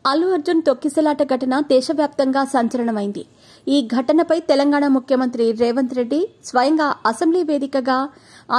అల్లు అర్జున్ తొక్కిసలాట ఘటన దేశవ్యాప్తంగా సంచలనమైంది. ఈ ఘటనపై తెలంగాణ ముఖ్యమంత్రి రేవంత్ రెడ్డి స్వయంగా అసెంబ్లీ వేదికగా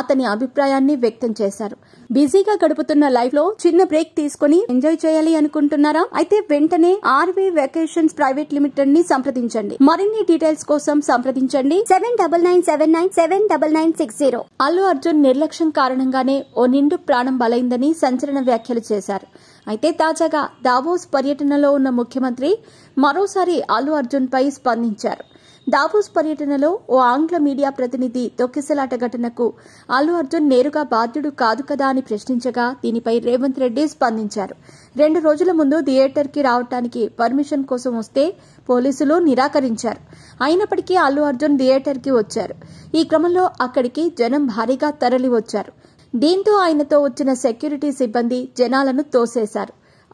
అతని అభిప్రాయాన్ని వ్యక్తం చేశారు. బిజీగా గడుపుతున్న లైఫ్ లో చిన్న బ్రేక్ తీసుకుని ఎంజాయ్ చేయాలి అనుకుంటున్నారా? అయితే వెంటనే ఆర్వీ వెకేషన్స్ ప్రైవేట్ లిమిటెడ్ ని సంప్రదించండి. మరిన్ని డీటెయిల్స్ కోసం సంప్రదించండి 7997979960. అల్లు అర్జున్ నిర్లక్ష్యం కారణంగానే ఓ నిండు ప్రాణం బలైందని సంచలన వ్యాఖ్యలు చేశారు. అయితే తాజాగా దావోస్ పర్యటనలో ఉన్న ముఖ్యమంత్రి మరోసారి అల్లు అర్జున్ పై స్పందించారు. దావోస్ పర్యటనలో ఓ ఆంగ్ల మీడియా ప్రతినిధి తొక్కిసలాట ఘటనకు అల్లు అర్జున్ నేరుగా బాధ్యుడు కాదు కదా అని ప్రశ్నించగా దీనిపై రేవంత్ రెడ్డి స్పందించారు. 2 రోజుల ముందు థియేటర్ కి రావడానికి పర్మిషన్ కోసం వస్తే పోలీసులు నిరాకరించారు. అయినప్పటికీ అల్లు అర్జున్ థియేటర్ కి వచ్చారు. ఈ క్రమంలో అక్కడికి జనం భారీగా తరలి వచ్చారు. దీంతో ఆయనతో వచ్చిన సెక్యూరిటీ సిబ్బంది జనాలను తోసేశారు.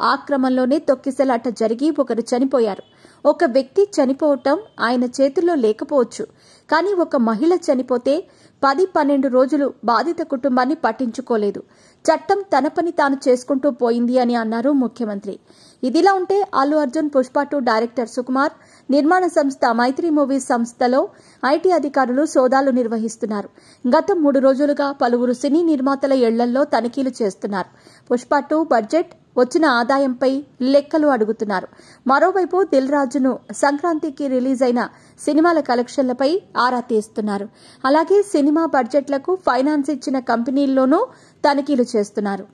ఆ క్రమంలోనే తొక్కిసలాట జరిగి ఒకరు చనిపోయారు. ఒక వ్యక్తి చనిపోవటం ఆయన చేతుల్లో లేకపోవచ్చు, కానీ ఒక మహిళ చనిపోతే 10-12 రోజులు బాధిత కుటుంబాన్ని పట్టించుకోలేదు. చట్టం తన పని తాను చేసుకుంటూ పోయింది అని అన్నారు ముఖ్యమంత్రి. ఇదిలా ఉంటే అల్లు అర్జున్ పుష్ప 2 డైరెక్టర్ సుకుమార్, నిర్మాణ సంస్థ మైత్రి మూవీస్ సంస్థలో ఐటీ అధికారులు సోదాలు నిర్వహిస్తున్నారు. గత 3 రోజులుగా పలువురు సినీ నిర్మాతల ఇళ్లల్లో తనిఖీలు చేస్తున్నారు. పుష్ప 2 బడ్జెట్, వచ్చిన ఆదాయంపై లెక్కలు అడుగుతున్నారు. మరోవైపు దిల్ రాజును సంక్రాంతికి రిలీజ్ అయిన సినిమాల కలెక్షన్లపై ఆరా తీస్తున్నారు. అలాగే సినిమా బడ్జెట్లకు ఫైనాన్స్ ఇచ్చిన కంపెనీల్లోనూ తనిఖీలు చేస్తున్నారు.